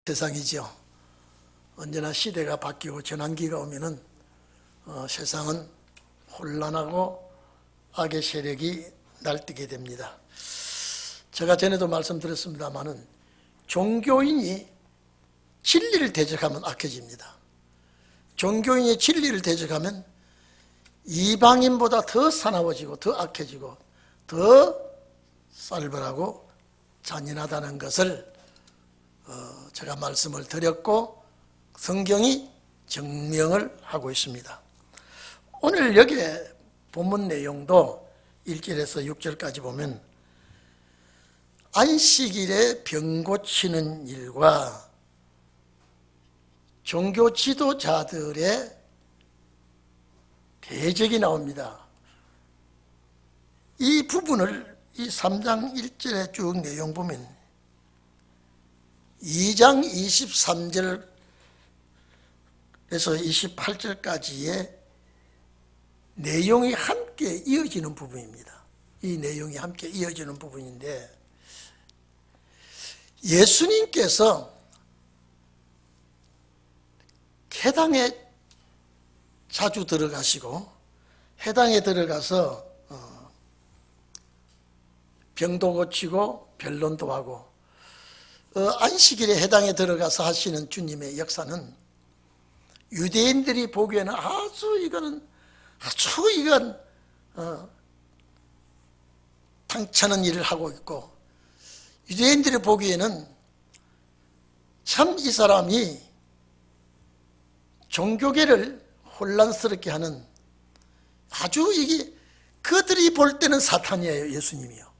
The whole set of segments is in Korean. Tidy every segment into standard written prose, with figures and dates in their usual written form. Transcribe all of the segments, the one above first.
세상이죠. 언제나 시대가 바뀌고 전환기가 오면은 세상은 혼란하고 악의 세력이 날뛰게 됩니다. 제가 전에도 말씀드렸습니다마는 종교인이 진리를 대적하면 악해집니다. 종교인이 진리를 대적하면 이방인보다 더 사나워지고 더 악해지고 더 살벌하고 잔인하다는 것을 제가 말씀을 드렸고 성경이 증명을 하고 있습니다. 오늘 여기에 본문 내용도 1절에서 6절까지 보면 안식일에 병 고치는 일과 종교 지도자들의 대적이 나옵니다. 이 부분을 이 3장 1절에 쭉 내용 보면 2장 23절에서 28절까지의 내용이 함께 이어지는 부분입니다. 이 내용이 함께 이어지는 부분인데 예수님께서 회당에 자주 들어가시고 회당에 들어가서 병도 고치고 변론도 하고 안식일에 회당에 들어가서 하시는 주님의 역사는 유대인들이 보기에는 아주 이건 당찮은 일을 하고 있고 유대인들이 보기에는 참 이 사람이 종교계를 혼란스럽게 하는 아주 이게 그들이 볼 때는 사탄이에요. 예수님이요.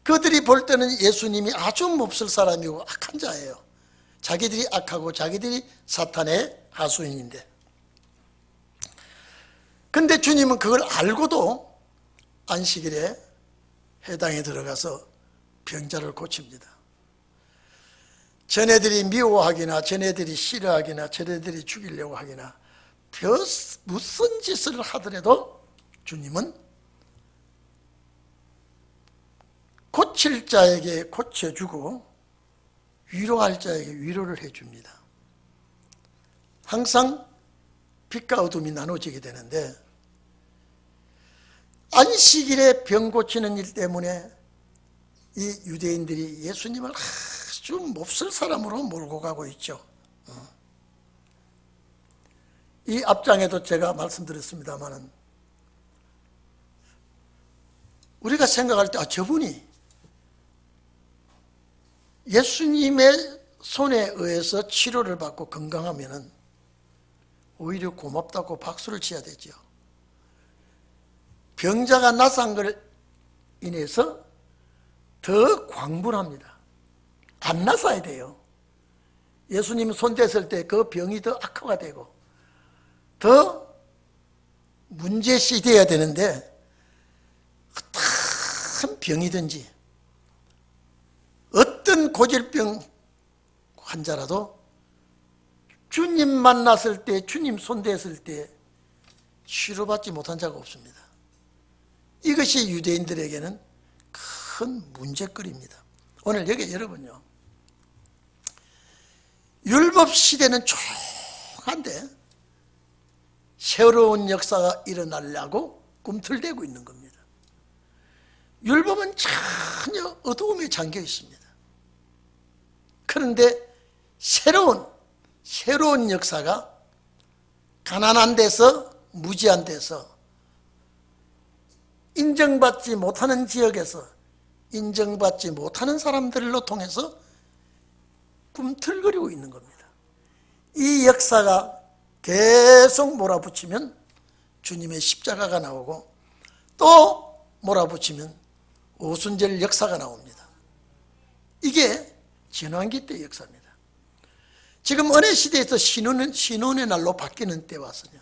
그들이 볼 때는 예수님이 아주 몹쓸 사람이고 악한 자예요. 자기들이 악하고 자기들이 사탄의 하수인인데 근데 주님은 그걸 알고도 안식일에 회당에 들어가서 병자를 고칩니다. 전애들이 미워하기나 전애들이 싫어하기나 전애들이 죽이려고 하기나 무슨 짓을 하더라도 주님은 고칠 자에게 고쳐주고 위로할 자에게 위로를 해줍니다. 항상 빛과 어둠이 나눠지게 되는데 안식일에 병 고치는 일 때문에 이 유대인들이 예수님을 아주 몹쓸 사람으로 몰고 가고 있죠. 이 앞장에도 제가 말씀드렸습니다마는 우리가 생각할 때 저분이 예수님의 손에 의해서 치료를 받고 건강하면은 오히려 고맙다고 박수를 쳐야 되죠. 병자가 나산 걸 인해서 더 광분합니다. 안 나사야 돼요. 예수님 손 댔을 때 그 병이 더 악화가 되고 더 문제시 되어야 되는데 어떤 병이든지 어떤 고질병 환자라도 주님 만났을 때 주님 손 댔을 때 치료받지 못한 자가 없습니다. 이것이 유대인들에게는 큰 문제거리입니다. 오늘 여기 여러분요, 율법 시대는 조용한데 새로운 역사가 일어나려고 꿈틀대고 있는 겁니다. 율법은 전혀 어두움에 잠겨 있습니다. 그런데 새로운 역사가 가난한 데서 무지한 데서 인정받지 못하는 지역에서 인정받지 못하는 사람들로 통해서 꿈틀거리고 있는 겁니다. 이 역사가 계속 몰아붙이면 주님의 십자가가 나오고 또 몰아붙이면 오순절 역사가 나옵니다. 이게 진환기 때 역사입니다. 지금 은혜시대에서 신혼의 날로 바뀌는 때 와서요,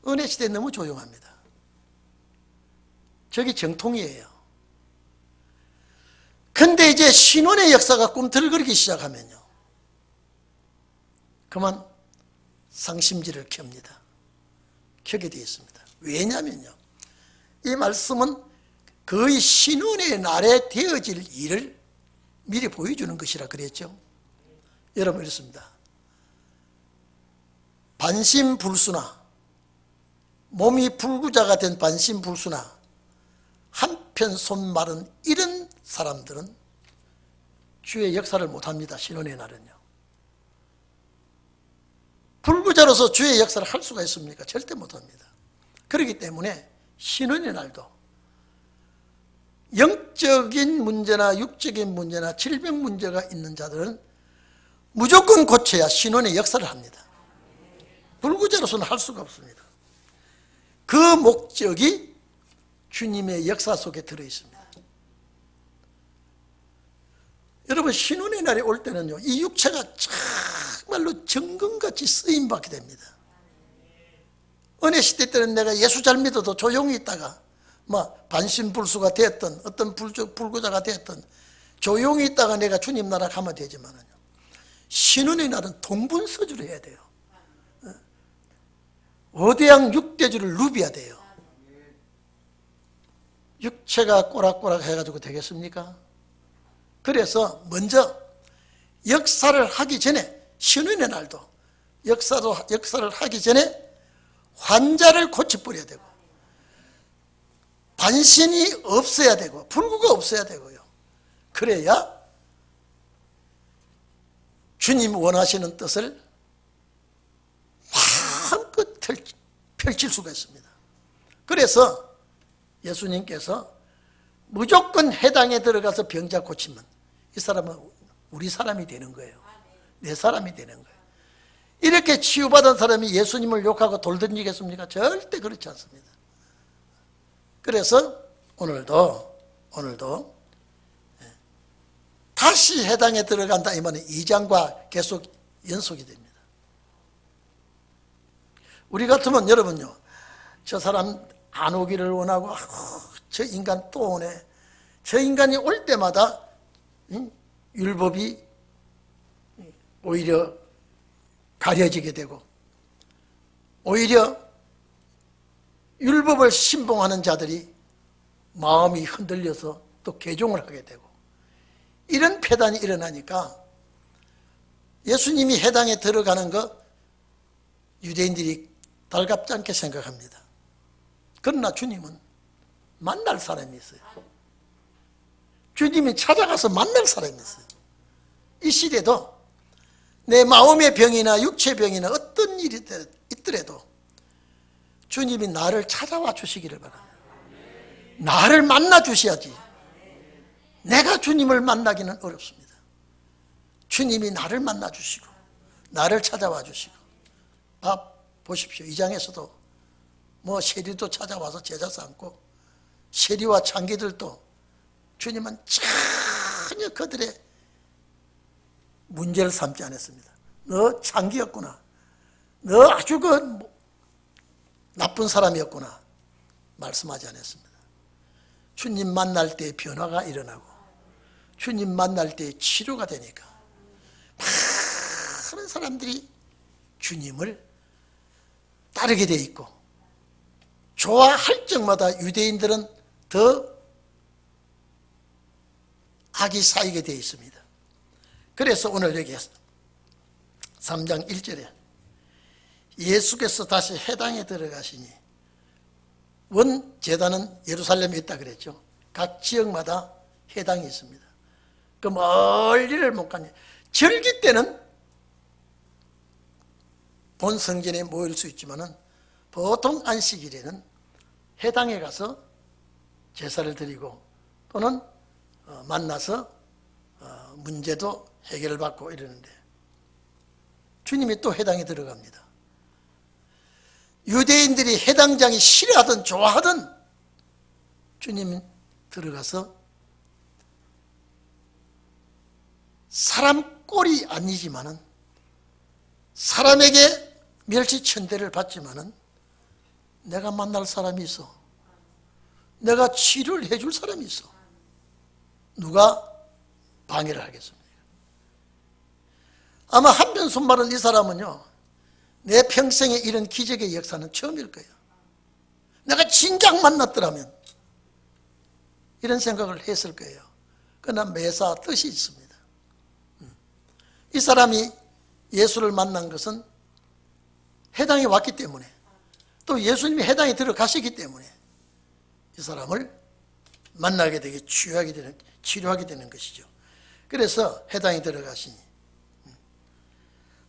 은혜시대 너무 조용합니다. 저기 정통이에요. 근데 이제 신혼의 역사가 꿈틀거리기 시작하면요, 그만 상심지를 켭니다. 켜게 되어 있습니다. 왜냐면요, 이 말씀은 거의 신혼의 날에 되어질 일을 미리 보여주는 것이라 그랬죠. 여러분 이렇습니다. 반신불수나 몸이 불구자가 된 반신불수나 한편 손 마른 이런 사람들은 주의 역사를 못합니다. 신혼의 날은요. 불구자로서 주의 역사를 할 수가 있습니까? 절대 못합니다. 그렇기 때문에 신혼의 날도 영적인 문제나 육적인 문제나 질병 문제가 있는 자들은 무조건 고쳐야 신혼의 역사를 합니다. 불구자로서는 할 수가 없습니다. 그 목적이 주님의 역사 속에 들어있습니다. 여러분 신혼의 날이 올 때는요, 이 육체가 정말로 정금같이 쓰임받게 됩니다. 은혜 시대 때는 내가 예수 잘 믿어도 조용히 있다가 반신불수가 됐든 어떤 불구자가 됐든 조용히 있다가 내가 주님 나라 가면 되지만은요, 신혼의 날은 동분서주를 해야 돼요. 어대양 육대주를 누벼야 돼요. 육체가 꼬락꼬락 해가지고 되겠습니까? 그래서 먼저 역사를 하기 전에, 신혼의 날도 역사를 하기 전에 환자를 고쳐버려야 되고 반신이 없어야 되고 불구가 없어야 되고요. 그래야 주님 원하시는 뜻을 마음껏 펼칠 수가 있습니다. 그래서 예수님께서 무조건 해당에 들어가서 병자 고치면 이 사람은 우리 사람이 되는 거예요. 내 사람이 되는 거예요. 이렇게 치유받은 사람이 예수님을 욕하고 돌 던지겠습니까? 절대 그렇지 않습니다. 그래서 오늘도 다시 해당에 들어간다 이 말은 2장과 계속 연속이 됩니다. 우리 같으면 여러분요, 저 사람 안 오기를 원하고 저 인간 또 오네. 저 인간이 올 때마다 율법이 오히려 가려지게 되고 오히려 율법을 신봉하는 자들이 마음이 흔들려서 또 개종을 하게 되고 이런 폐단이 일어나니까 예수님이 해당에 들어가는 거 유대인들이 달갑지 않게 생각합니다. 그러나 주님은 만날 사람이 있어요. 주님이 찾아가서 만날 사람이 있어요. 이 시대도 내 마음의 병이나 육체의 병이나 어떤 일이 있더라도 주님이 나를 찾아와 주시기를 바랍니다. 나를 만나 주셔야지. 내가 주님을 만나기는 어렵습니다. 주님이 나를 만나 주시고 나를 찾아와 주시고 보십시오. 이 장에서도 세리도 찾아와서 제자 삼고 세리와 창기들도 주님은 전혀 그들의 문제를 삼지 않았습니다. 너 창기였구나. 너 아주 나쁜 사람이었구나. 말씀하지 않았습니다. 주님 만날 때 변화가 일어나고 주님 만날 때 치료가 되니까 많은 사람들이 주님을 따르게 돼 있고 좋아할 적마다 유대인들은 더 악이 쌓이게 되어 있습니다. 그래서 오늘 여기 3장 1절에 예수께서 다시 해당에 들어가시니 원 제단은 예루살렘에 있다 그랬죠. 각 지역마다 해당이 있습니다. 그 멀리를 못 가니 절기 때는 본 성전에 모일 수 있지만은 보통 안식일에는 해당에 가서 제사를 드리고 또는 만나서 문제도 해결을 받고 이러는데 주님이 또 해당에 들어갑니다. 유대인들이 해당장이 싫어하든 좋아하든 주님이 들어가서 사람 꼴이 아니지만은 사람에게 멸시천대를 받지만은 내가 만날 사람이 있어. 내가 치료를 해줄 사람이 있어. 누가 방해를 하겠습니까? 아마 한편 손마른 이 사람은요, 내 평생에 이런 기적의 역사는 처음일 거예요. 내가 진작 만났더라면 이런 생각을 했을 거예요. 그러나 매사 뜻이 있습니다. 이 사람이 예수를 만난 것은 해당에 왔기 때문에, 또 예수님이 해당에 들어가시기 때문에 이 사람을 만나게 되게 치료하게 되는 것이죠. 그래서 해당에 들어가시니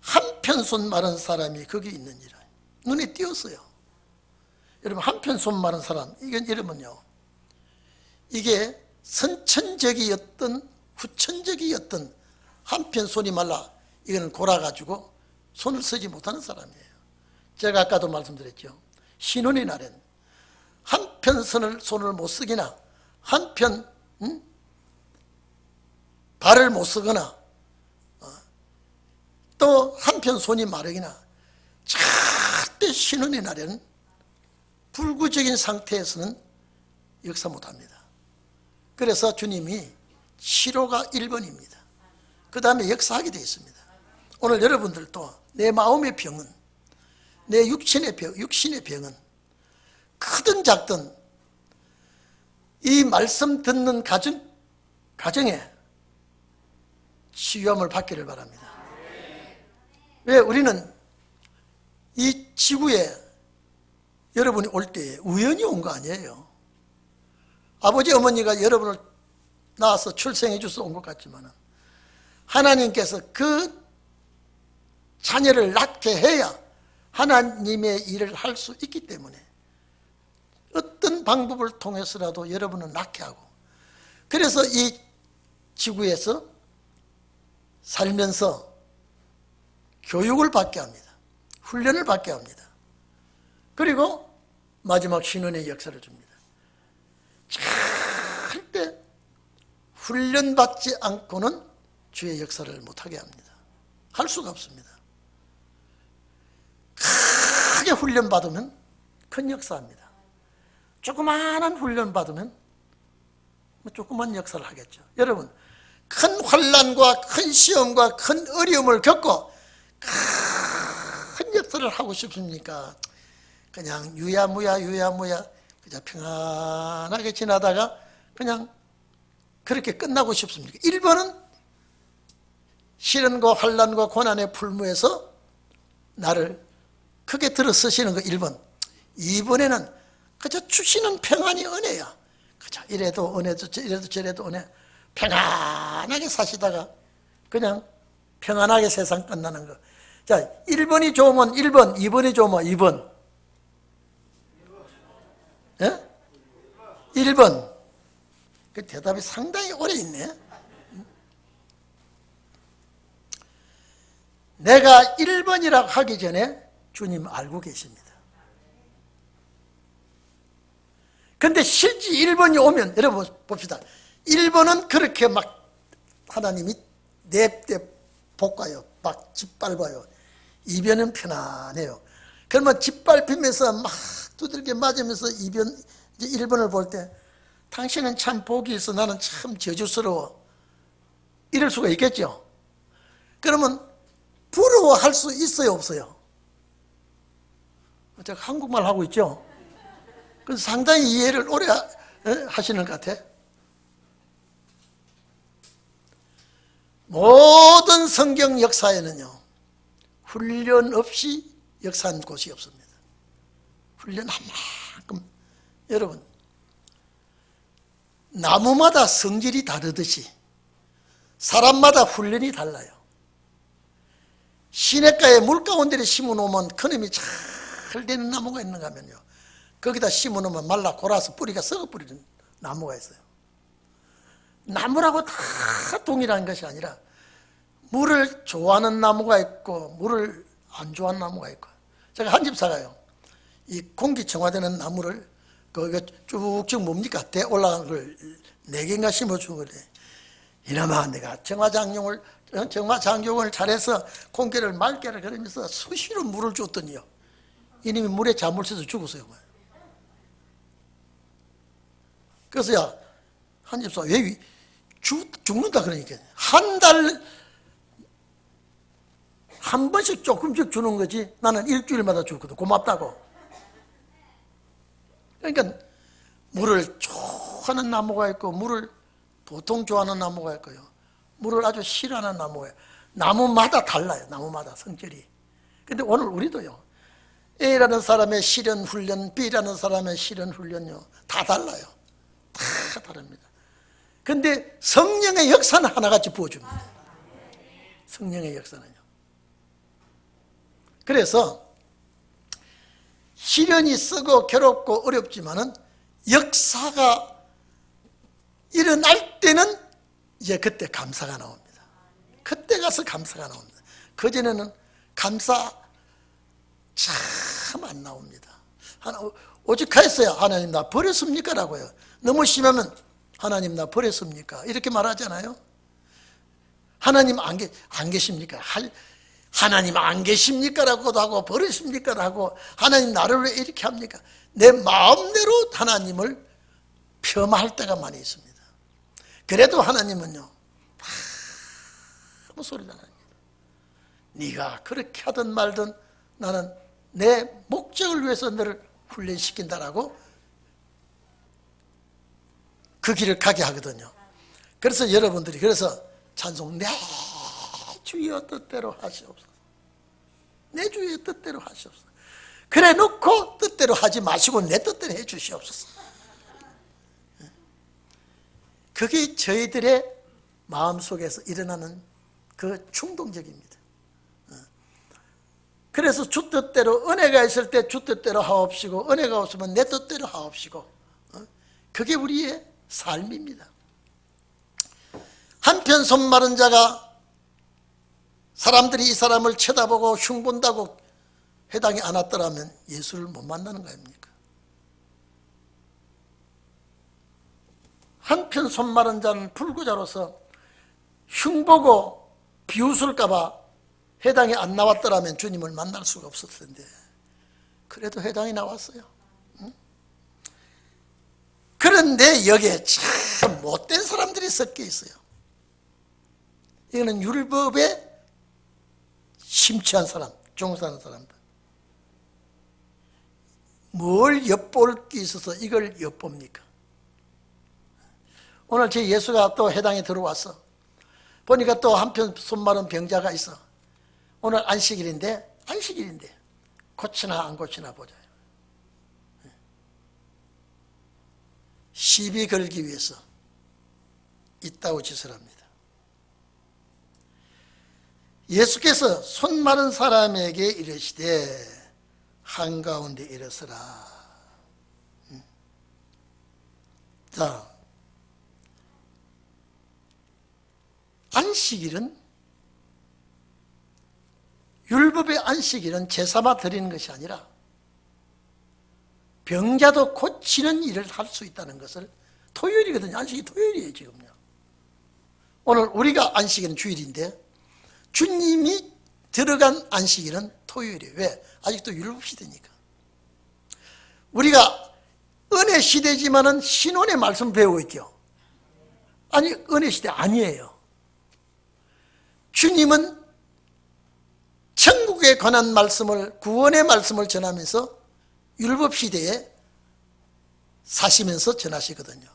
한편 손 마른 사람이 거기 있는지라. 눈에 띄었어요. 여러분, 한편 손 마른 사람, 이건 여러분요, 이게 선천적이었던 후천적이었던 한편 손이 말라, 이거는 골아가지고 손을 쓰지 못하는 사람이에요. 제가 아까도 말씀드렸죠. 신혼의 날엔 한편 손을 못 쓰거나 한편 발을 못 쓰거나 또 한편 손이 마르거나, 절대 신혼의 날에는 불구적인 상태에서는 역사 못합니다. 그래서 주님이 치료가 1번입니다. 그 다음에 역사하게 되어 있습니다. 오늘 여러분들도 내 마음의 병은, 내 육신의 병은 크든 작든 이 말씀 듣는 가정에 치유함을 받기를 바랍니다. 왜? 우리는 이 지구에 여러분이 올 때 우연히 온 거 아니에요. 아버지 어머니가 여러분을 낳아서 출생해 줘서 온 것 같지만 하나님께서 그 자녀를 낳게 해야 하나님의 일을 할 수 있기 때문에 어떤 방법을 통해서라도 여러분을 낳게 하고, 그래서 이 지구에서 살면서 교육을 받게 합니다. 훈련을 받게 합니다. 그리고 마지막 신혼의 역사를 줍니다. 절대 훈련받지 않고는 주의 역사를 못하게 합니다. 할 수가 없습니다. 크게 훈련받으면 큰 역사합니다. 조그마한 훈련받으면 조그만 역사를 하겠죠. 여러분, 큰 환난과 큰 시험과 큰 어려움을 겪고 큰 역사를 하고 싶습니까? 그냥 유야무야 그냥 평안하게 지나다가 그냥 그렇게 끝나고 싶습니까? 1번은 시련과 환난과 고난의 풀무에서 나를 크게 들어서시는 거 1번. 2번에는 그저 주시는 평안이 은혜야. 그저 이래도 은혜도 이래도 저래도 은혜. 평안하게 사시다가 그냥 평안하게 세상 끝나는 거. 자, 1번이 좋으면 1번, 2번이 좋으면 2번. 예? 1번. 그 대답이 상당히 오래 있네. 내가 1번이라고 하기 전에 주님 알고 계십니다. 근데 실제 1번이 오면, 여러분 봅시다. 1번은 그렇게 막 하나님이 냅대 볶아요. 막 짓밟아요. 2번은 편안해요. 그러면 짓밟히면서 막 두들겨 맞으면서 1번을 볼 때, 당신은 참 복이 있어, 나는 참 저주스러워, 이럴 수가 있겠죠. 그러면 부러워할 수 있어요, 없어요? 제가 한국말 하고 있죠. 그래서 상당히 이해를 오래 하시는 것 같아. 모든 성경 역사에는요, 훈련 없이 역사한 곳이 없습니다. 훈련한 만큼. 여러분, 나무마다 성질이 다르듯이 사람마다 훈련이 달라요. 시냇가에 물 가운데 심어놓으면 큰힘이 잘 되는 나무가 있는가 하면요, 거기다 심어놓으면 말라 골아서 뿌리가 썩어버리는 나무가 있어요. 나무라고 다 동일한 것이 아니라 물을 좋아하는 나무가 있고 물을 안 좋아하는 나무가 있고. 제가 한 집사가요, 이 공기 정화되는 나무를 거기가 쭉쭉 뭡니까? 대 올라간 걸 4개인가 심어준 거래. 이놈아, 내가 정화장용을 잘해서 공기를 맑게 하라 그러면서 수시로 물을 줬더니요, 이놈이 물에 자물쇠서 죽었어요. 그래서 야, 한 집사, 왜 죽는다 그러니까 한 달 한 번씩 조금씩 주는 거지, 나는 일주일마다 주거든. 고맙다고. 그러니까 물을 좋아하는 나무가 있고 물을 보통 좋아하는 나무가 있고요, 물을 아주 싫어하는 나무가 있고, 나무마다 달라요. 나무마다 성질이. 근데 오늘 우리도요, A라는 사람의 실현 훈련, B라는 사람의 실현 훈련요, 다 달라요. 다 다릅니다. 근데 성령의 역사는 하나같이 부어줍니다. 성령의 역사는요. 그래서 시련이 쓰고 괴롭고 어렵지만은 역사가 일어날 때는 이제 그때 감사가 나옵니다. 그때 가서 감사가 나옵니다. 그전에는 감사 참 안 나옵니다. 오직하였어요. 하나님 나 버렸습니까? 라고요. 너무 심하면 하나님 나 버렸습니까? 이렇게 말하잖아요. 하나님 안 계십니까? 하나님 안 계십니까? 라고도 하고 버리십니까? 라고 하나님 나를 왜 이렇게 합니까? 내 마음대로 하나님을 폄하할 때가 많이 있습니다. 그래도 하나님은요, 아무 소리도 안 합니다. 네가 그렇게 하든 말든 나는 내 목적을 위해서 너를 훈련시킨다라고 그 길을 가게 하거든요. 그래서 여러분들이 찬송 내 주여 뜻대로 하시옵소서. 내 주의 뜻대로 하시옵소서. 그래 놓고 뜻대로 하지 마시고 내 뜻대로 해 주시옵소서. 그게 저희들의 마음속에서 일어나는 그 충동적입니다. 그래서 주 뜻대로, 은혜가 있을 때 주 뜻대로 하옵시고 은혜가 없으면 내 뜻대로 하옵시고, 그게 우리의 삶입니다. 한편 손 마른 자가 사람들이 이 사람을 쳐다보고 흉본다고 해당이 안 왔더라면 예수를 못 만나는 거 아닙니까? 한편 손 마른 자는 불구자로서 흉보고 비웃을까 봐 해당이 안 나왔더라면 주님을 만날 수가 없었을 텐데 그래도 해당이 나왔어요. 그런데 여기에 참 못된 사람들이 섞여 있어요. 이거는 율법에 심취한 사람, 종사하는 사람들. 뭘 엿볼 게 있어서 이걸 엿봅니까? 오늘 제 예수가 또 해당에 들어왔어. 보니까 또 한편 손 마른 병자가 있어. 오늘 안식일인데 고치나 안 고치나 보자. 시비 걸기 위해서 이따위 짓을 합니다. 예수께서 손 마른 사람에게 이르시되 한가운데 일어서라. 자, 안식일은, 율법의 안식일은 제사만 드리는 것이 아니라 병자도 고치는 일을 할 수 있다는 것을, 토요일이거든요. 안식이 토요일이에요 지금요. 오늘 우리가 안식일은 주일인데 주님이 들어간 안식일은 토요일이에요. 왜? 아직도 율법 시대니까. 우리가 은혜 시대지만은 신혼의 말씀 배우고 있죠. 아니, 은혜 시대 아니에요. 주님은 천국에 관한 말씀을, 구원의 말씀을 전하면서 율법 시대에 사시면서 전하시거든요.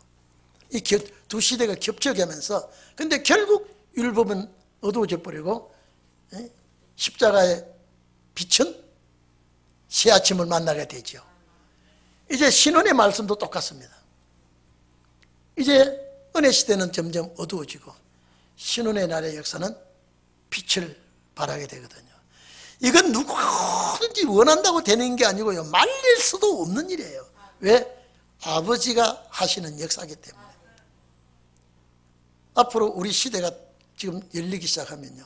이 두 시대가 겹쳐가면서, 근데 결국 율법은 어두워져 버리고 십자가의 빛은 새 아침을 만나게 되죠. 이제 신혼의 말씀도 똑같습니다. 이제 은혜 시대는 점점 어두워지고 신혼의 날의 역사는 빛을 발하게 되거든요. 이건 누구든지 원한다고 되는 게 아니고요, 말릴 수도 없는 일이에요. 왜? 아버지가 하시는 역사이기 때문에. 앞으로 우리 시대가 지금 열리기 시작하면요,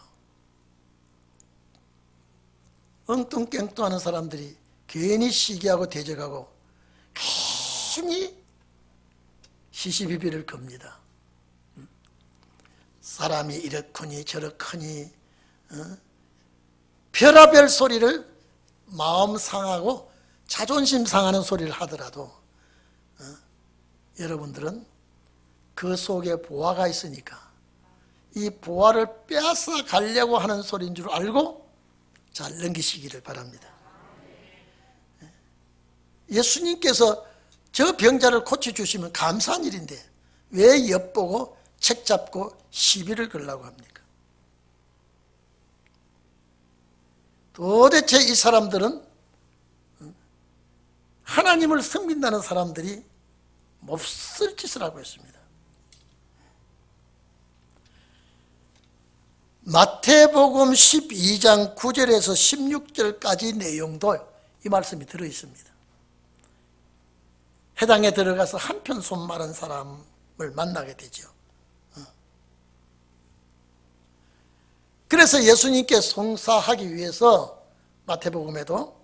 엉뚱깽뚱하는 사람들이 괜히 시기하고 대적하고 괜히 시시비비를 겁니다. 사람이 이렇거니 저렇거니 별의별 소리를, 마음 상하고 자존심 상하는 소리를 하더라도 여러분들은 그 속에 보화가 있으니까 이 보화를 빼앗아 가려고 하는 소리인 줄 알고 잘 넘기시기를 바랍니다. 예수님께서 저 병자를 고쳐주시면 감사한 일인데 왜 엿보고 책 잡고 시비를 걸라고 합니까? 도대체 이 사람들은 하나님을 섬긴다는 사람들이 몹쓸 짓을 하고 있습니다. 마태복음 12장 9절에서 16절까지 내용도 이 말씀이 들어있습니다. 해당에 들어가서 한편 손 마른 사람을 만나게 되죠. 그래서 예수님께 송사하기 위해서 마태복음에도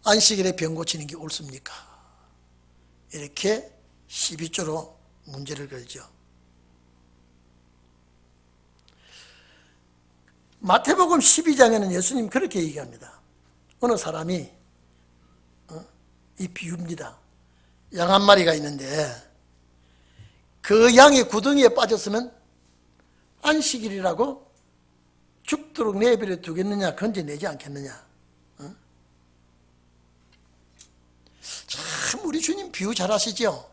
안식일에 병 고치는 게 옳습니까? 이렇게 12조로 문제를 걸죠. 마태복음 12장에는 예수님 그렇게 얘기합니다. 어느 사람이 이 비유입니다. 양 한 마리가 있는데 그 양이 구덩이에 빠졌으면 안식일이라고 죽도록 내버려 두겠느냐, 건져내지 않겠느냐. 참 우리 주님 비유 잘하시죠.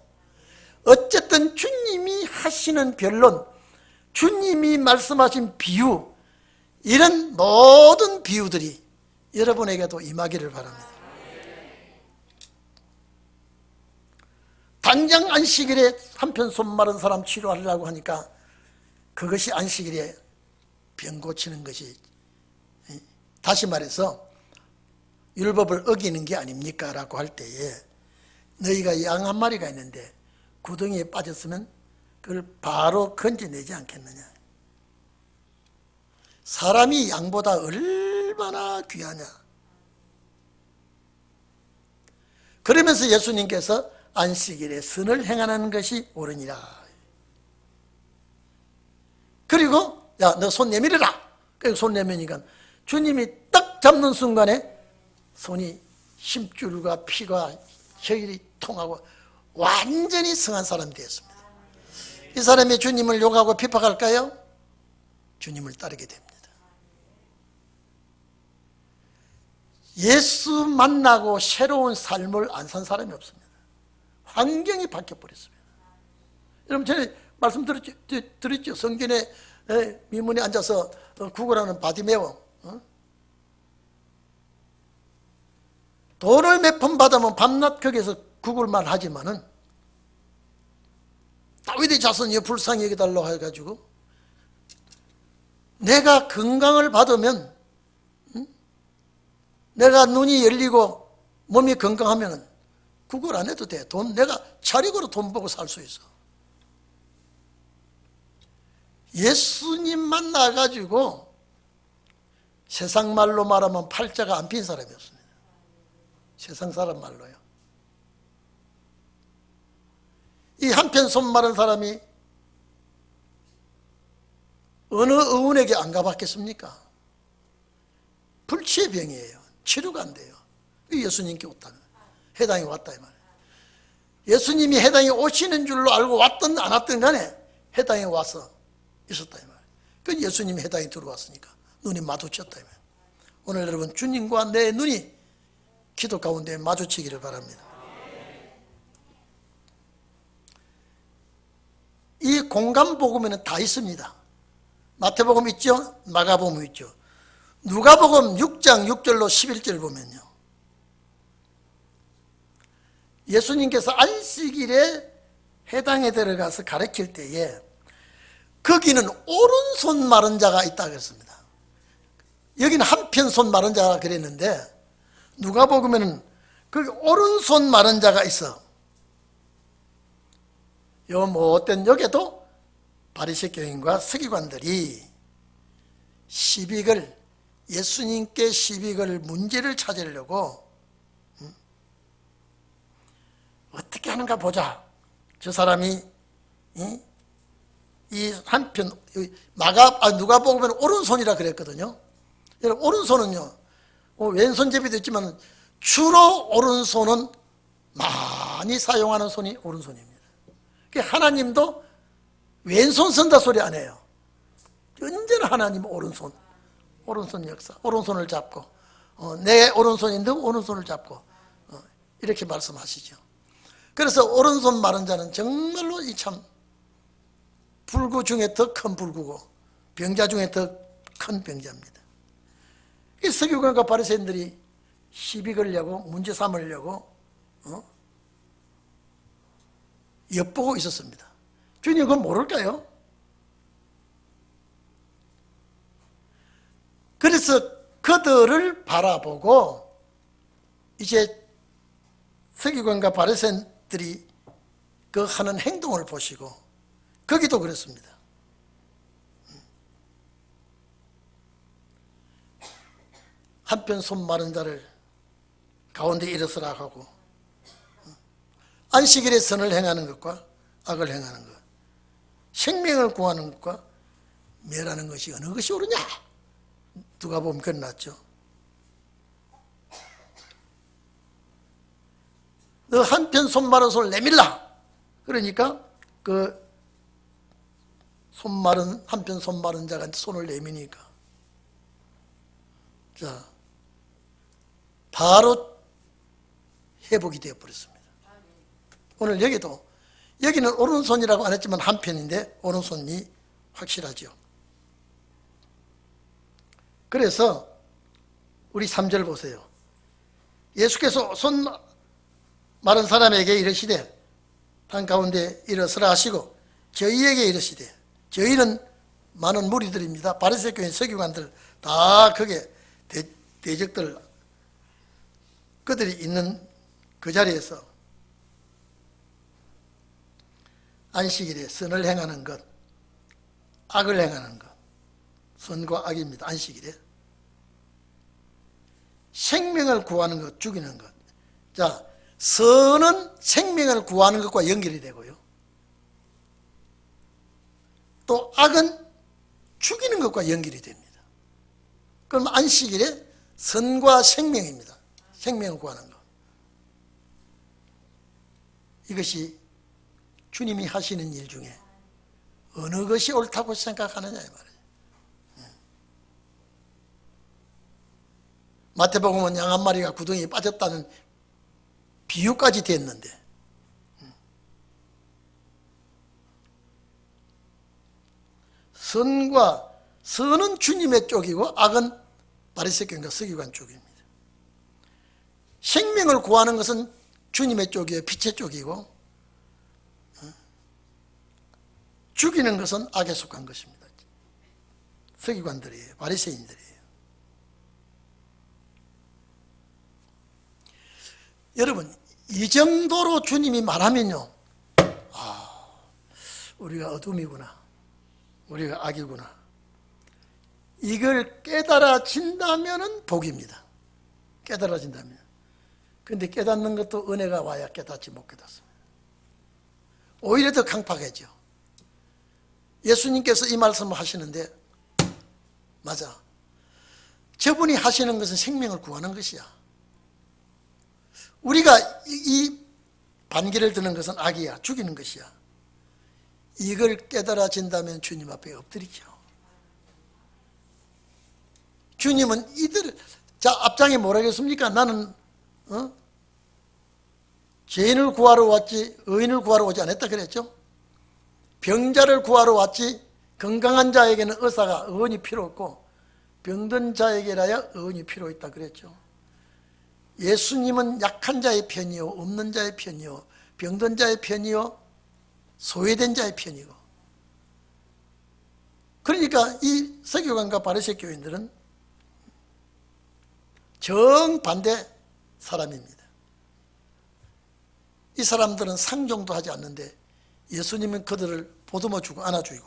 어쨌든 주님이 하시는 변론, 주님이 말씀하신 비유, 이런 모든 비유들이 여러분에게도 임하기를 바랍니다. 당장 안식일에 한편 손 마른 사람 치료하려고 하니까 그것이 안식일에 병 고치는 것이, 다시 말해서 율법을 어기는 게 아닙니까? 라고 할 때에 너희가 양 한 마리가 있는데 구덩이에 빠졌으면 그걸 바로 건져내지 않겠느냐. 사람이 양보다 얼마나 귀하냐. 그러면서 예수님께서 안식일에 선을 행하는 것이 옳으니라. 그리고 야, 너 손 내밀어라. 그리고 손 내미니까 주님이 딱 잡는 순간에 손이 힘줄과 피가 혈이 통하고 완전히 성한 사람이 되었습니다. 이 사람이 주님을 욕하고 비판할까요? 주님을 따르게 됩니다. 예수 만나고 새로운 삶을 안 산 사람이 없습니다. 환경이 바뀌어버렸습니다. 여러분 전에 말씀드렸죠. 성전에 미문에 앉아서 구걸하는 바디메오, 돈을 몇 푼 받으면 밤낮 거기서 구걸만 하지만은 다윗의 자손이 불쌍히 여겨달라고 해가지고 내가 건강을 받으면, 내가 눈이 열리고 몸이 건강하면 구걸 안 해도 돼. 돈 내가 차리고로 돈 벌고 살 수 있어. 예수님 만나가지고 세상 말로 말하면 팔자가 안 핀 사람이었습니다. 세상 사람 말로요. 이 한편 손 마른 사람이 어느 의원에게 안 가봤겠습니까? 불치의 병이에요. 치료가 안 돼요. 예수님께 왔다. 해당이 왔다 이 말이에요. 예수님이 해당이 오시는 줄로 알고 왔든 안 왔든 간에 해당이 와서 있었다 이 말이에요. 그 예수님이 해당이 들어왔으니까 눈이 마주쳤다 이 말이에요. 오늘 여러분 주님과 내 눈이 기도 가운데 마주치기를 바랍니다. 이 공간복음에는 다 있습니다. 마태복음 있죠? 마가복음 있죠? 누가복음 6장 6절로 11절 보면요, 예수님께서 안식일에 해당에 들어가서 가르칠 때에 거기는 오른손 마른 자가 있다 그랬습니다. 여기는 한편 손 마른 자가 그랬는데 누가복음에는 거기 오른손 마른 자가 있어. 요 못된 역에도 바리새 교인과 서기관들이 시빅을, 예수님께 시빅을 문제를 찾으려고 어떻게 하는가 보자. 저 사람이 이 한편 누가복음에는 오른손이라 그랬거든요. 여러분 오른손은요, 왼손잡이도 있지만 주로 오른손은 많이 사용하는 손이 오른손입니다. 하나님도 왼손 쓴다 소리 안 해요. 언제나 하나님 오른손 역사, 오른손을 잡고 내 오른손인데 오른손을 잡고 이렇게 말씀하시죠. 그래서 오른손 마른 자는 정말로 이 참 불구 중에 더 큰 불구고 병자 중에 더 큰 병자입니다. 서기관과 바리새인들이 시비 걸려고 문제 삼으려고 엿보고 있었습니다. 주님 그건 모를까요? 그래서 그들을 바라보고 이제 서기관과 바리새인들이 그 하는 행동을 보시고 거기도 그랬습니다. 한편 손 마른 자를 가운데 일어서라 하고 안식일에 선을 행하는 것과 악을 행하는 것, 생명을 구하는 것과 멸하는 것이 어느 것이 옳으냐? 누가 보면 그건 낫죠. 너 한편 손 마른 손을 내밀라. 그러니까 그 한편 손 마른 자가 손을 내미니까 자 바로 회복이 되어버렸습니다. 오늘 여기는 오른손이라고 안 했지만 한편인데 오른손이 확실하죠. 그래서 우리 3절 보세요. 예수께서 손 마른 사람에게 이르시되 한가운데 일어서라 하시고 저희에게 이르시되, 저희는 많은 무리들입니다. 바리새 교인 서기관들 다 거기에 대적들 그들이 있는 그 자리에서 안식일에 선을 행하는 것, 악을 행하는 것, 선과 악입니다. 안식일에 생명을 구하는 것, 죽이는 것. 자, 선은 생명을 구하는 것과 연결이 되고요. 또 악은 죽이는 것과 연결이 됩니다. 그럼 안식일에 선과 생명입니다. 생명을 구하는 것. 이것이 주님이 하시는 일 중에 어느 것이 옳다고 생각하느냐 이 말이에요. 마태복음은 양 한 마리가 구덩이에 빠졌다는 비유까지 됐는데 선은 주님의 쪽이고 악은 바리새교인과 서기관 쪽입니다. 생명을 구하는 것은 주님의 쪽이에요. 빛의 쪽이고 죽이는 것은 악에 속한 것입니다. 서기관들이에요. 바리새인들이에요. 여러분 이 정도로 주님이 말하면요, 우리가 어둠이구나, 우리가 악이구나, 이걸 깨달아진다면 복입니다. 깨달아진다면. 그런데 깨닫는 것도 은혜가 와야 깨닫지 못 깨닫습니다. 오히려 더 강팍해져. 예수님께서 이 말씀을 하시는데 맞아, 저분이 하시는 것은 생명을 구하는 것이야. 우리가 이 반기를 드는 것은 악이야, 죽이는 것이야. 이걸 깨달아진다면 주님 앞에 엎드리죠. 주님은 자, 앞장에 뭐라 했습니까? 나는 죄인을 구하러 왔지 의인을 구하러 오지 않았다 그랬죠. 병자를 구하러 왔지 건강한 자에게는 의원이 필요 없고 병든 자에게라야 의원이 필요 있다 그랬죠. 예수님은 약한 자의 편이요, 없는 자의 편이요, 병든 자의 편이요, 소외된 자의 편이고. 그러니까 이 서기관과 바리새 교인들은 정반대 사람입니다. 이 사람들은 상종도 하지 않는데 예수님은 그들을 보듬어 주고 안아주고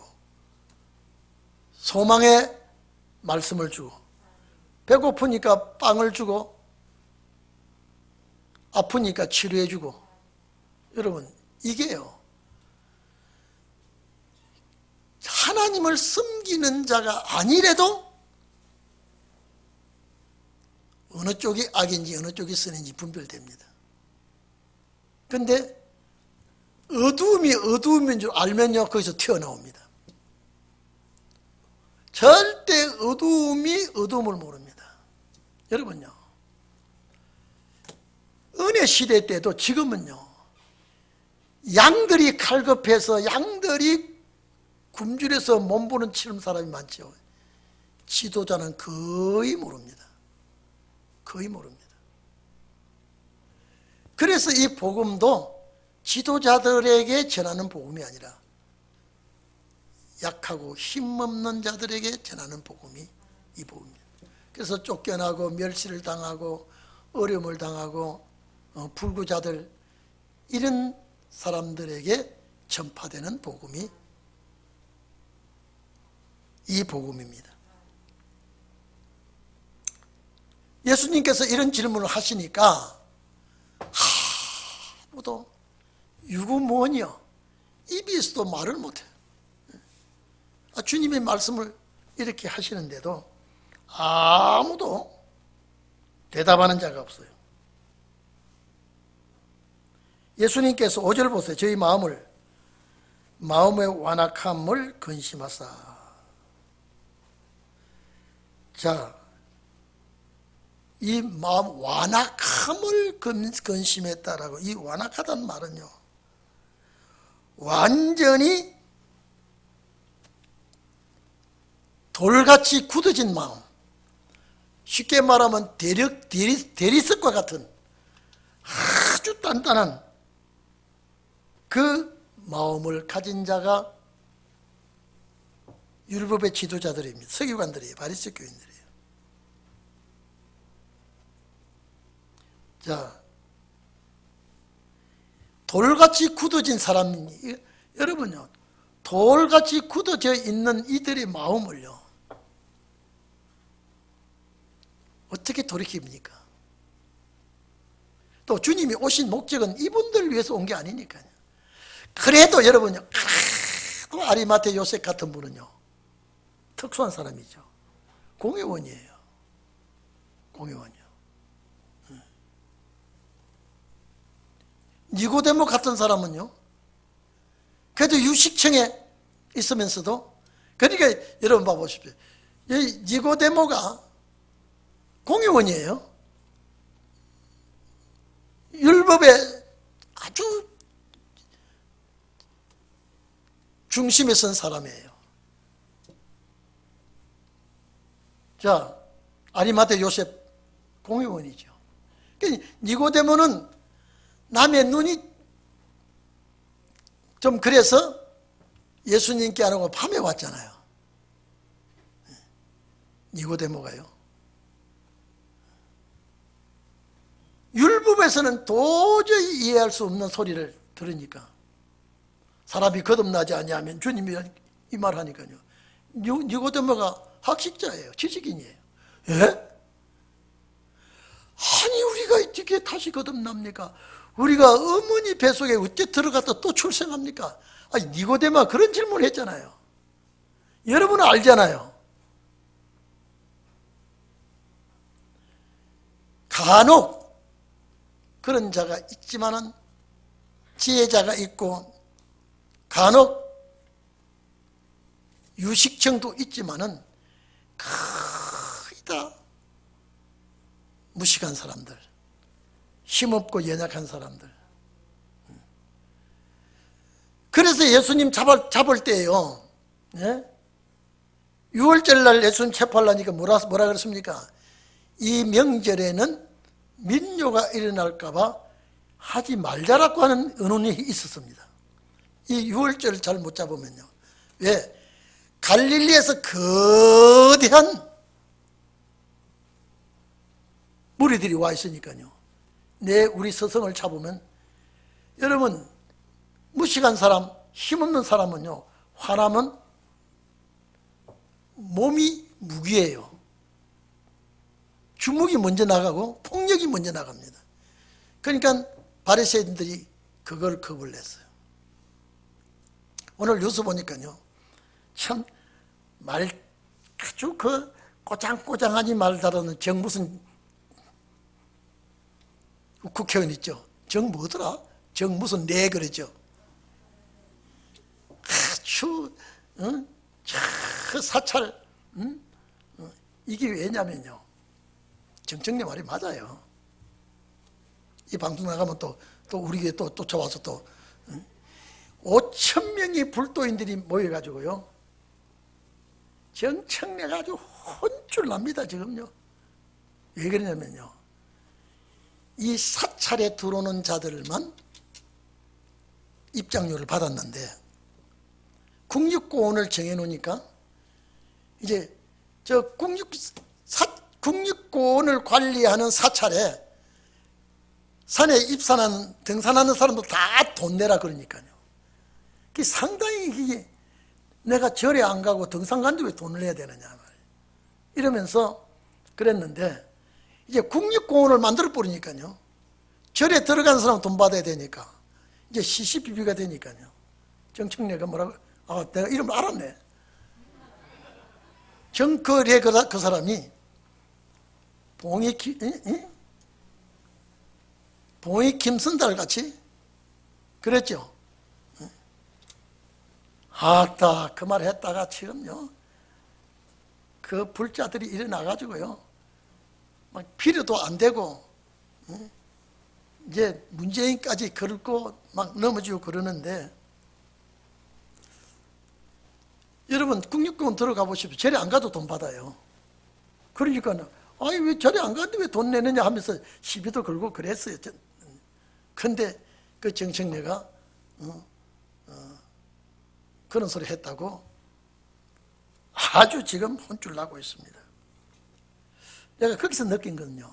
소망의 말씀을 주고 배고프니까 빵을 주고 아프니까 치료해 주고. 여러분 이게요, 하나님을 섬기는 자가 아니래도 어느 쪽이 악인지 어느 쪽이 선인지 분별됩니다. 그런데 어두움이 어두움인 줄 알면요, 거기서 튀어나옵니다. 절대 어두움이 어두움을 모릅니다. 여러분요, 은혜 시대 때도 지금은요, 양들이 칼급해서 양들이 굶주려서 몸부는 치는 사람이 많죠. 지도자는 거의 모릅니다. 거의 모릅니다. 그래서 이 복음도 지도자들에게 전하는 복음이 아니라 약하고 힘없는 자들에게 전하는 복음이 이 복음입니다. 그래서 쫓겨나고 멸시를 당하고 어려움을 당하고 불구자들 이런 사람들에게 전파되는 복음이 이 복음입니다. 예수님께서 이런 질문을 하시니까 아무도 유구무원이요, 입이 있어도 말을 못해. 주님의 말씀을 이렇게 하시는데도 아무도 대답하는 자가 없어요. 예수님께서 5절 보세요. 저희 마음의 완악함을 근심하사. 자, 이 마음 완악함을 근심했다라고. 이 완악하다는 말은요, 완전히 돌같이 굳어진 마음, 쉽게 말하면 대리석과 같은 아주 단단한 그 마음을 가진 자가 율법의 지도자들입니다. 서기관들이에요. 바리새 교인들이에요. 자, 돌같이 굳어진 사람이, 여러분요, 돌같이 굳어져 있는 이들의 마음을요, 어떻게 돌이킵니까? 또 주님이 오신 목적은 이분들을 위해서 온 게 아니니까요. 그래도 여러분요, 또 아리마테 요셉 같은 분은요, 특수한 사람이죠. 공회원이에요. 공회원이요. 니고데모 같은 사람은요, 그래도 유식청에 있으면서도, 그러니까 여러분 봐보십시오. 이 니고데모가 공회원이에요. 율법의 아주 중심에 선 사람이에요. 자, 아리마테 요셉 공회원이죠. 그러니까 니고데모는 남의 눈이 좀 그래서 예수님께 안 오고 밤에 왔잖아요. 니고데모가요. 율법에서는 도저히 이해할 수 없는 소리를 들으니까, 사람이 거듭나지 아니하면 주님이 이 말 하니까요, 니고데모가 학식자예요. 지식인이에요. 예? 아니 우리가 어떻게 다시 거듭납니까? 우리가 어머니 뱃속에 어째 들어갔다 또 출생합니까? 아니 니고데모가 그런 질문을 했잖아요. 여러분은 알잖아요. 간혹 그런 자가 있지만은, 지혜자가 있고 간혹 유식청도 있지만은 거의 다 무식한 사람들, 힘없고 연약한 사람들. 그래서 예수님 잡을 때요, 예? 6월절 날 예수님 체포하려니까 뭐라 그랬습니까? 이 명절에는 민요가 일어날까 봐 하지 말자라고 하는 의논이 있었습니다. 이 6월절을 잘 못 잡으면요. 왜? 갈릴리에서 거대한 무리들이 와 있으니까요. 우리 스승을 잡으면, 여러분 무식한 사람, 힘없는 사람은요, 화나면 몸이 무기예요. 주먹이 먼저 나가고 폭력이 먼저 나갑니다. 그러니까 바리새인들이 그걸 겁을 냈어요. 오늘 뉴스 보니까요, 참 아주 그 꼬장꼬장하니 말 잘하는 무슨 국회의원 있죠. 뭐더라? 무슨 그러죠. 아주 사찰. 이게 왜냐면요, 정청래 말이 맞아요. 이 방송 나가면 또 우리 교회 또 쫓아와서 또 5,000명의 불도인들이 모여가지고요, 정청래가 아주 혼쭐 납니다 지금요. 왜 그러냐면요, 이 사찰에 들어오는 자들만 입장료를 받았는데 국립공원을 정해놓으니까 이제 저 국립공원을 관리하는 사찰에 산에 입산하는 등산하는 사람도 다 돈 내라 그러니까요. 그게 상당히 이게 내가 절에 안 가고 등산 가는데 왜 돈을 내야 되느냐 말이에요. 이러면서 그랬는데 이제 국립공원을 만들어 버리니까요, 절에 들어가는 사람 돈 받아야 되니까 이제 시시비비가 되니까요. 정청래가 뭐라고, 내가 이름을 알았네. 정거래 그 사람이 봉이 김선달 같이 그랬죠. 아따 그 말 했다가 지금요 그 불자들이 일어나가지고요 막 필요도 안 되고 이제 문재인까지 걸고 막 넘어지고 그러는데, 여러분 국립공원 들어가 보십시오. 절에 안 가도 돈 받아요. 그러니까 아니 왜 절에 안 가는데 왜 돈 내느냐 하면서 시비도 걸고 그랬어요. 근데 그 정청래가 그런 소리 했다고 아주 지금 혼쭐 나고 있습니다. 내가 거기서 느낀 건요,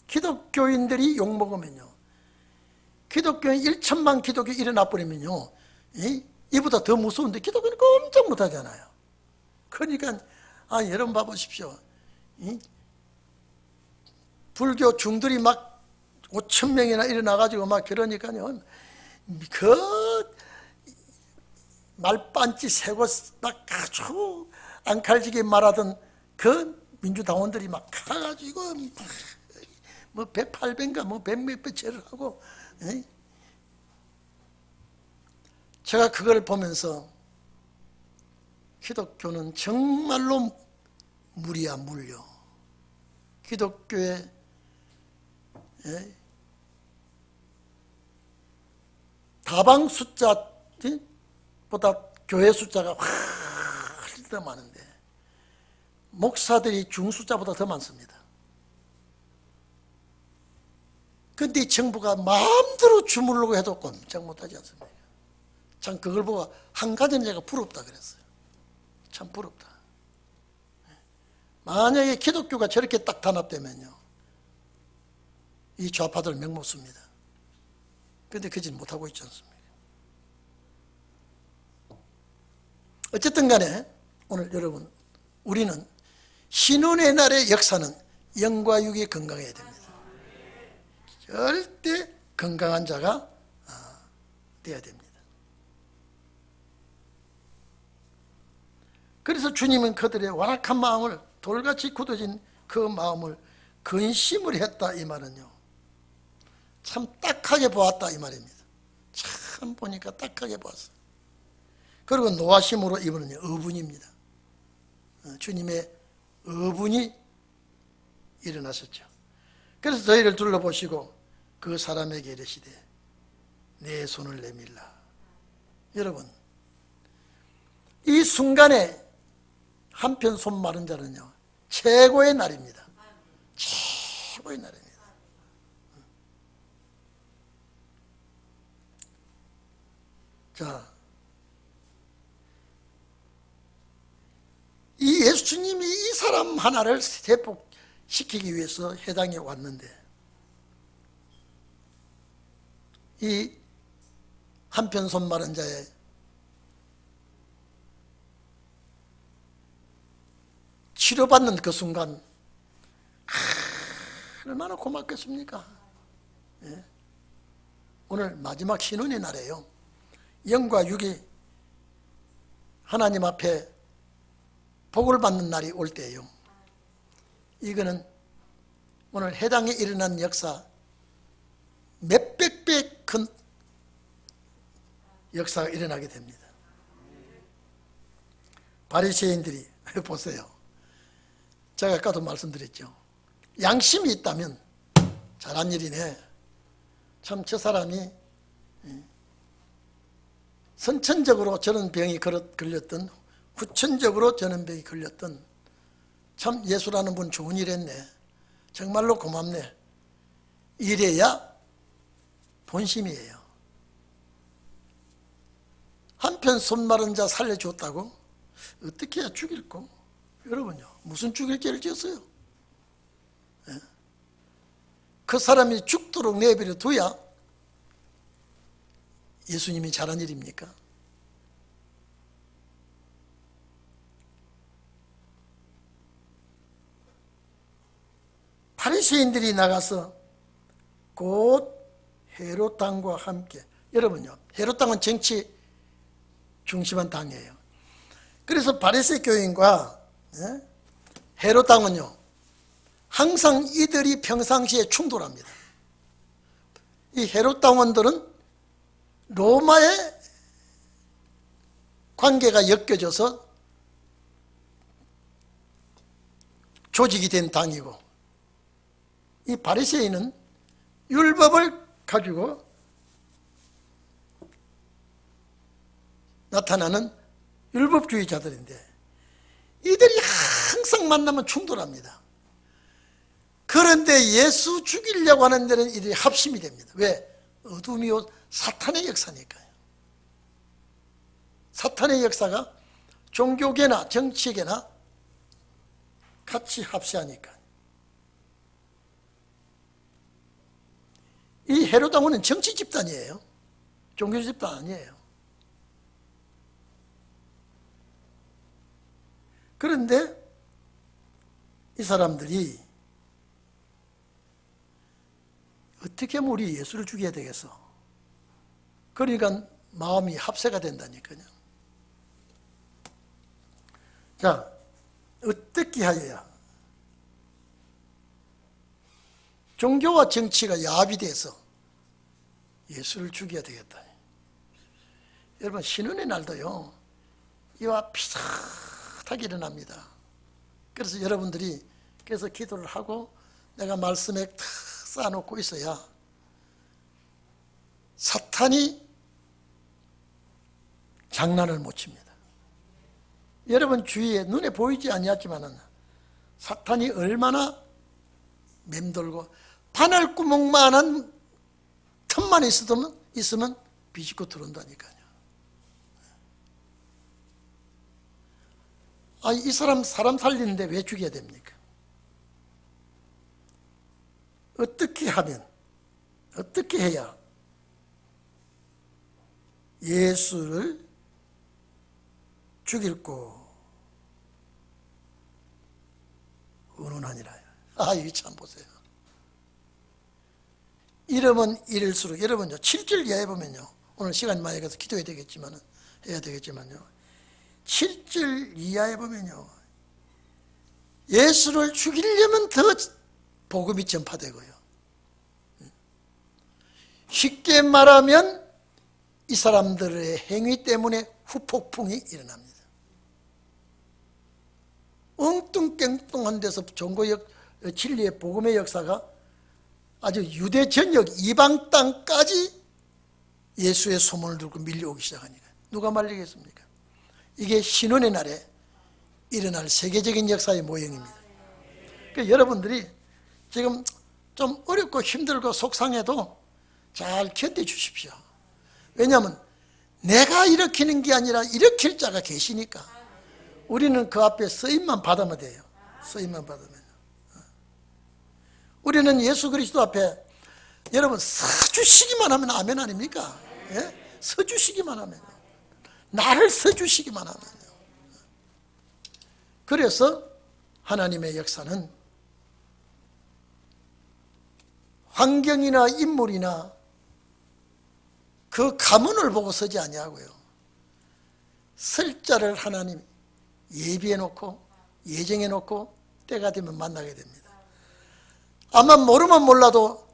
기독교인들이 욕먹으면요, 기독교인 1천만 기독교 일어나 버리면요 이보다 더 무서운데 기독교는 꼼짝 못하잖아요. 그러니까 여러분 봐보십시오. 불교 중들이 막 5천 명이나 일어나가지고 막 그러니까요, 그 말반지 세고 막 아주 앙칼지게 말하던 그 민주당원들이 막 가가지고 뭐 108배인가 뭐 100몇 죄를 하고, 제가 그걸 보면서 기독교는 정말로 무리야 물려. 기독교의 다방 숫자보다 교회 숫자가 훨씬 더 많은데 목사들이 중 숫자보다 더 많습니다. 그런데 정부가 마음대로 주물르고 해도 꼼짝 못하지 않습니까? 참 그걸 보고 한 가지는 제가 부럽다 그랬어요. 참 부럽다. 만약에 기독교가 저렇게 딱 단합되면요, 이 좌파들 맹못 씁니다. 그런데 그짓 못하고 있지 않습니까? 어쨌든 간에 오늘 여러분, 우리는 신혼의 날의 역사는 영과 육이 건강해야 됩니다. 절대 건강한 자가 돼야 됩니다. 그래서 주님은 그들의 완악한 마음을, 돌같이 굳어진 그 마음을 근심을 했다 이 말은요, 참 딱하게 보았다 이 말입니다. 참 보니까 딱하게 보았어요. 그리고 노하심으로 이분은 어분입니다. 주님의 어분이 일어나셨죠. 그래서 저희를 둘러보시고 그 사람에게 이르시되 내 손을 내밀라. 여러분, 이 순간에 한편 손 마른 자는요 최고의 날입니다. 최고의 날입니다. 자, 이 예수님이 이 사람 하나를 회복시키기 위해서 회당에 왔는데, 이 한편 손 마른 자의 치료받는 그 순간 얼마나 고맙겠습니까? 예. 오늘 마지막 신혼의 날이에요. 영과 육이 하나님 앞에 복을 받는 날이 올 때예요. 이거는 오늘 해당에 일어난 역사 몇백 배 큰 역사가 일어나게 됩니다. 바리새인들이 보세요. 제가 아까도 말씀드렸죠. 양심이 있다면 잘한 일이네. 참 저 사람이 선천적으로 저런 병이 걸렸던, 후천적으로 저런 병이 걸렸던 참 예수라는 분 좋은 일 했네. 정말로 고맙네. 이래야 본심이에요. 한편 손 마른 자 살려줬다고? 어떻게 해야 죽일꼬? 여러분요, 무슨 죽일 죄를 지었어요? 예? 그 사람이 죽도록 내버려 둬야 예수님이 잘한 일입니까? 바리새인들이 나가서 곧 헤롯 당과 함께, 여러분요, 헤롯 당은 정치 중심한 당이에요. 그래서 바리새 교인과 헤롯 당은요, 항상 이들이 평상시에 충돌합니다. 이 헤롯 당원들은 로마의 관계가 엮여져서 조직이 된 당이고, 이 바리새인은 율법을 가지고 나타나는 율법주의자들인데, 이들이 항상 만나면 충돌합니다. 그런데 예수 죽이려고 하는 데는 이들이 합심이 됩니다. 왜? 어둠이요 사탄의 역사니까요. 사탄의 역사가 종교계나 정치계나 같이 합세하니까. 이 헤롯 왕은 정치 집단이에요. 종교 집단 아니에요. 그런데 이 사람들이 어떻게 하면 우리 예수를 죽여야 되겠어? 그러니까 마음이 합세가 된다니까요. 자, 어떻게 하여야 종교와 정치가 야합이 돼서 예수를 죽여야 되겠다. 여러분, 신운의 날도요, 이와 비슷하게 일어납니다. 그래서 여러분들이 그래서 기도를 하고 내가 말씀에 탁 쌓아놓고 있어야 사탄이 장난을 못 칩니다. 여러분 주위에 눈에 보이지 아니었지만은 사탄이 얼마나 맴돌고 바늘구멍만한 틈만 있으면 비집고 들어온다니까요. 이 사람 살리는데 왜 죽여야 됩니까? 어떻게 하면, 어떻게 해야 예수를 죽일고 의논하니라. 이거 참 보세요. 이러면 이럴수록, 여러분요, 7절 이하에 보면요, 오늘 시간이 많이 가서 기도해야 되겠지만은, 7절 이하에 보면요, 예수를 죽이려면 더 복음이 전파되고요. 쉽게 말하면 이 사람들의 행위 때문에 후폭풍이 일어납니다. 엉뚱깽뚱한 데서 종교역, 진리의 복음의 역사가 아주 유대 전역 이방 땅까지 예수의 소문을 듣고 밀려오기 시작하니까 누가 말리겠습니까? 이게 신혼의 날에 일어날 세계적인 역사의 모형입니다. 그러니까 여러분들이 지금 좀 어렵고 힘들고 속상해도 잘 견뎌주십시오. 왜냐하면 내가 일으키는 게 아니라 일으킬 자가 계시니까 우리는 그 앞에 쓰임만 받으면 돼요. 쓰임만 받으면. 우리는 예수 그리스도 앞에 여러분 서주시기만 하면 아멘 아닙니까? 예? 서주시기만 하면, 나를 서주시기만 하면. 그래서 하나님의 역사는 환경이나 인물이나 그 가문을 보고 서지 아니하고요, 설 자를 하나님 예비해 놓고 예정해 놓고 때가 되면 만나게 됩니다. 아마 모르면 몰라도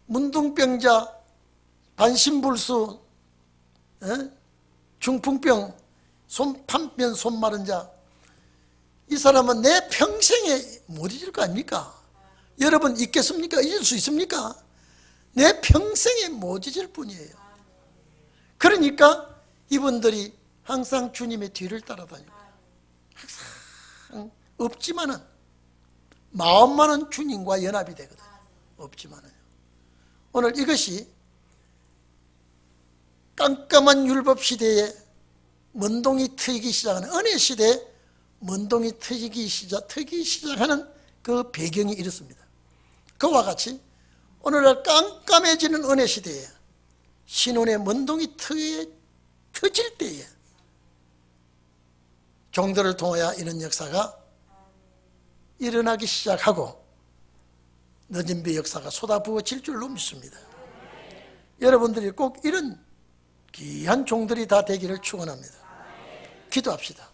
문둥병자, 반신불수, 중풍병, 판변 손 마른 자, 이 사람은 내 평생에 못 잊을 거 아닙니까? 여러분 잊겠습니까? 잊을 수 있습니까? 내 평생에 못 잊을 뿐이에요. 그러니까 이분들이 항상 주님의 뒤를 따라다니고, 항상 없지만은 마음만은 주님과 연합이 되거든. 없지만은 오늘 이것이 깜깜한 율법 시대에 먼동이 트이기 시작하는, 은혜 시대에 먼동이 트이기 시작하는 그 배경이 이렇습니다. 그와 같이 오늘날 깜깜해지는 은혜 시대에 신혼의 먼동이 터질 때에 종들을 통하여 이런 역사가 일어나기 시작하고 늦은 배 역사가 쏟아부어질 줄로 믿습니다. 여러분들이 꼭 이런 귀한 종들이 다 되기를 축원합니다. 기도합시다.